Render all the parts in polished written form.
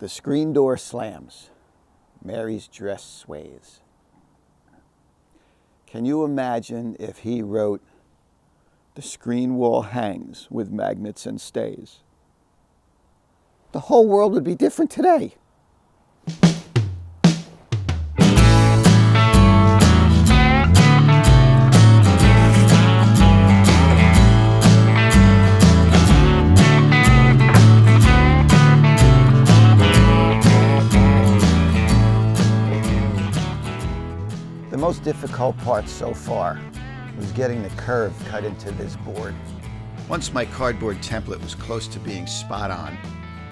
The screen door slams. Mary's dress sways. Can you imagine if he wrote, "The screen wall hangs with magnets and stays"? The whole world would be different today. The most difficult part so far was getting the curve cut into this board. Once my cardboard template was close to being spot on,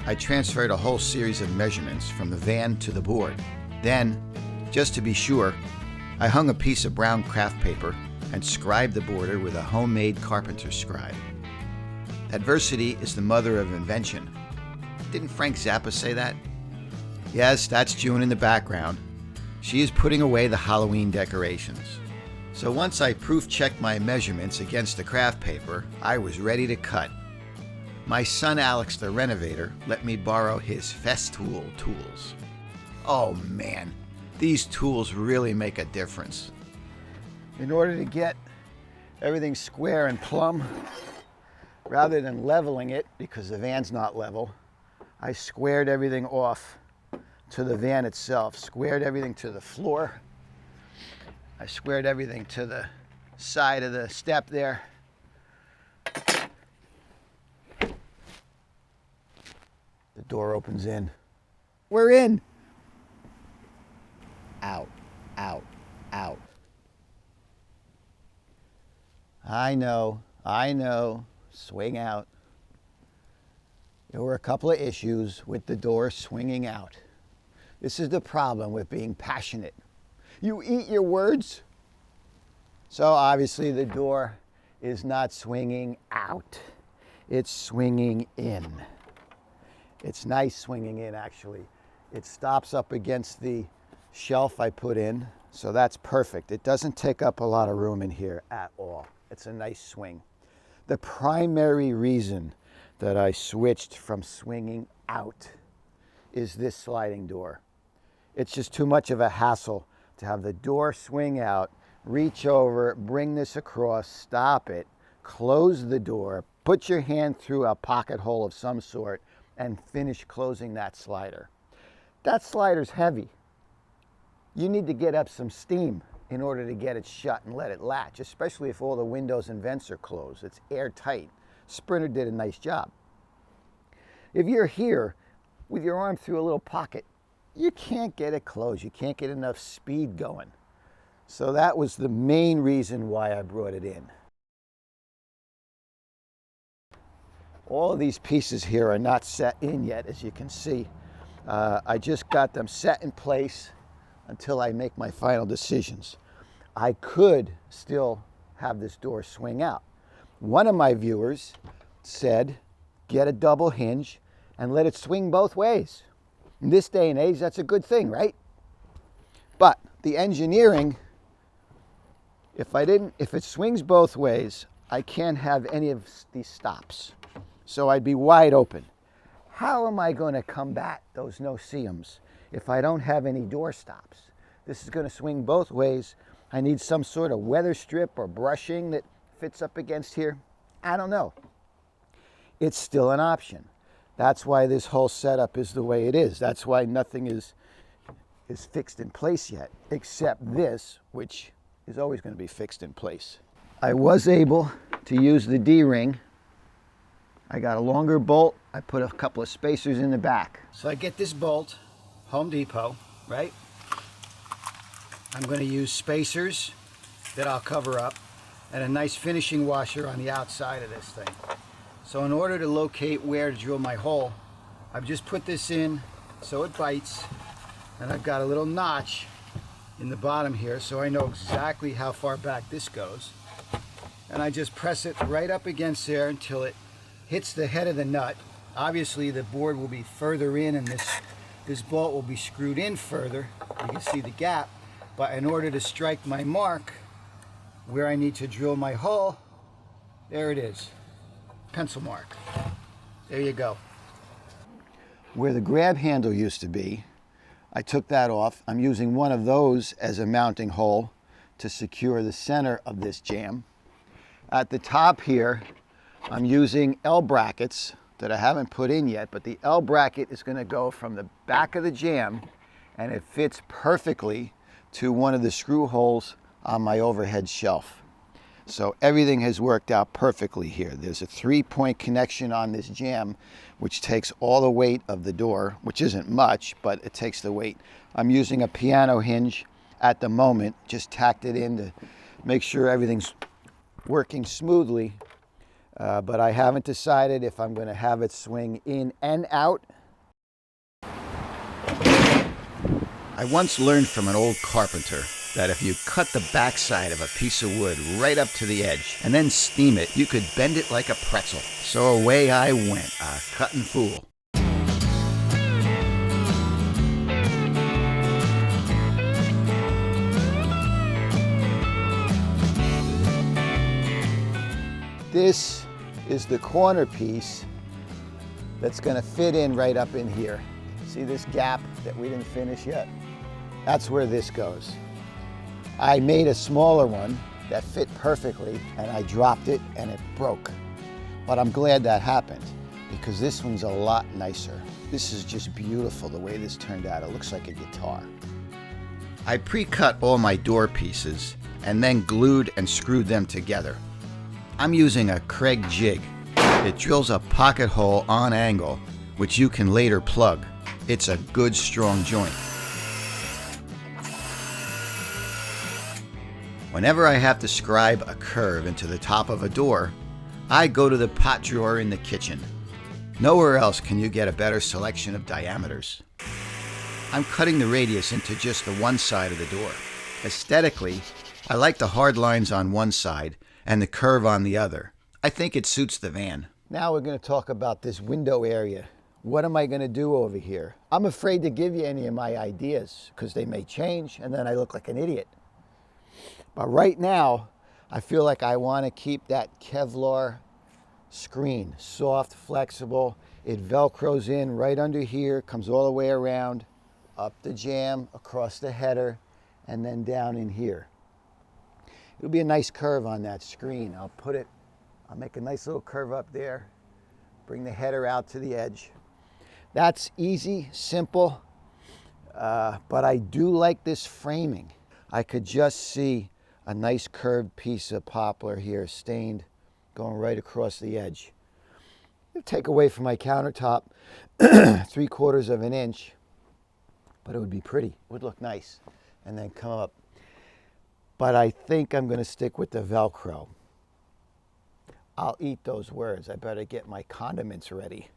I transferred a whole series of measurements from the van to the board. Then, just to be sure, I hung a piece of brown craft paper and scribed the border with a homemade carpenter's scribe. Adversity is the mother of invention. Didn't Frank Zappa say that? Yes, that's June in the background. She is putting away the Halloween decorations. So once I proof-checked my measurements against the craft paper, I was ready to cut. My son Alex, the renovator, let me borrow his Festool tools. Oh man, these tools really make a difference. In order to get everything square and plumb, rather than leveling it, because the van's not level, I squared everything off to the van itself, squared everything to the floor. I squared everything to the side of the step there. The door opens in. We're in. Out, out, out. I know, swing out. There were a couple of issues with the door swinging out. This is the problem with being passionate. You eat your words. So obviously the door is not swinging out. It's swinging in. It's nice swinging in, actually. It stops up against the shelf I put in, so that's perfect. It doesn't take up a lot of room in here at all. It's a nice swing. The primary reason that I switched from swinging out is this sliding door. It's just too much of a hassle to have the door swing out, reach over, bring this across, stop it, close the door, put your hand through a pocket hole of some sort, and finish closing that slider. That slider's heavy. You need to get up some steam in order to get it shut and let it latch, especially if all the windows and vents are closed. It's airtight. Sprinter did a nice job. If you're here with your arm through a little pocket, you can't get it closed. You can't get enough speed going. So that was the main reason why I brought it in. All of these pieces here are not set in yet, as you can see. I just got them set in place until I make my final decisions. I could still have this door swing out. One of my viewers said, get a double hinge and let it swing both ways. In this day and age, that's a good thing, right? But the engineering, if it swings both ways, I can't have any of these stops. So I'd be wide open. How am I going to combat those no-see-ums if I don't have any door stops? This is going to swing both ways. I need some sort of weather strip or brushing that fits up against here. I don't know. It's still an option. That's why this whole setup is the way it is. That's why nothing is fixed in place yet, except this, which is always going to be fixed in place. I was able to use the D-ring. I got a longer bolt. I put a couple of spacers in the back. So I get this bolt, Home Depot, right? I'm going to use spacers that I'll cover up and a nice finishing washer on the outside of this thing. So in order to locate where to drill my hole, I've just put this in so it bites, and I've got a little notch in the bottom here so I know exactly how far back this goes. And I just press it right up against there until it hits the head of the nut. Obviously the board will be further in and this bolt will be screwed in further. You can see the gap, but in order to strike my mark where I need to drill my hole, there it is. Pencil mark. There you go. Where the grab handle used to be, I took that off. I'm using one of those as a mounting hole to secure the center of this jamb. At the top here, I'm using L brackets that I haven't put in yet, but the L bracket is going to go from the back of the jamb, and it fits perfectly to one of the screw holes on my overhead shelf. So everything has worked out perfectly here. There's a 3-point connection on this jamb, which takes all the weight of the door, which isn't much, but it takes the weight. I'm using a piano hinge at the moment, just tacked it in to make sure everything's working smoothly. But I haven't decided if I'm going to have it swing in and out. I once learned from an old carpenter that if you cut the backside of a piece of wood right up to the edge and then steam it, you could bend it like a pretzel. So away I went, a cutting fool. This is the corner piece that's going to fit in right up in here. See this gap that we didn't finish yet? That's where this goes. I made a smaller one that fit perfectly, and I dropped it and it broke. But I'm glad that happened because this one's a lot nicer. This is just beautiful the way this turned out. It looks like a guitar. I pre-cut all my door pieces and then glued and screwed them together. I'm using a Craig jig. It drills a pocket hole on angle, which you can later plug. It's a good strong joint. Whenever I have to scribe a curve into the top of a door, I go to the pot drawer in the kitchen. Nowhere else can you get a better selection of diameters. I'm cutting the radius into just the one side of the door. Aesthetically, I like the hard lines on one side and the curve on the other. I think it suits the van. Now we're going to talk about this window area. What am I going to do over here? I'm afraid to give you any of my ideas because they may change and then I look like an idiot. But right now, I feel like I want to keep that Kevlar screen, soft, flexible. It Velcros in right under here, comes all the way around, up the jamb, across the header, and then down in here. It'll be a nice curve on that screen. I'll make a nice little curve up there, bring the header out to the edge. That's easy, simple, but I do like this framing. I could just see a nice curved piece of poplar here, stained, going right across the edge. It'll take away from my countertop 3/4 of an inch, but it would be pretty. It would look nice, and then come up. But I think I'm going to stick with the Velcro. I'll eat those words. I better get my condiments ready.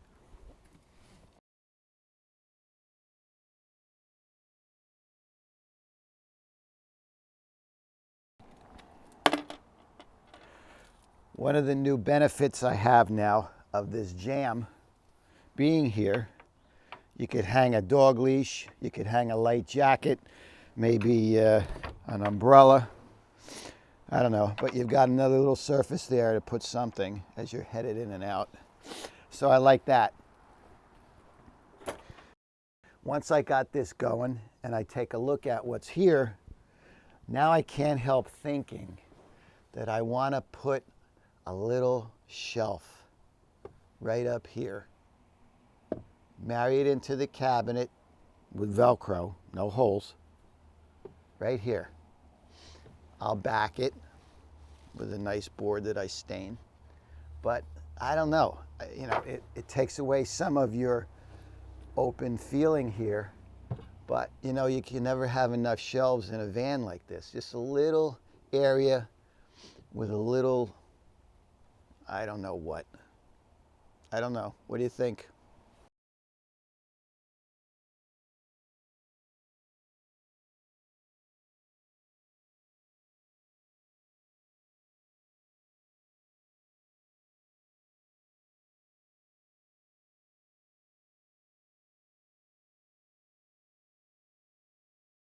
One of the new benefits I have now of this jamb being here, you could hang a dog leash, you could hang a light jacket, maybe an umbrella, I don't know, but you've got another little surface there to put something as you're headed in and out. So I like that. Once I got this going and I take a look at what's here, now I can't help thinking that I want to put a little shelf right up here. Marry it into the cabinet with Velcro, no holes, right here. I'll back it with a nice board that I stain. But I don't know, you know, it takes away some of your open feeling here. But you know, you can never have enough shelves in a van like this. Just a little area with a little, I don't know what. I don't know. What do you think?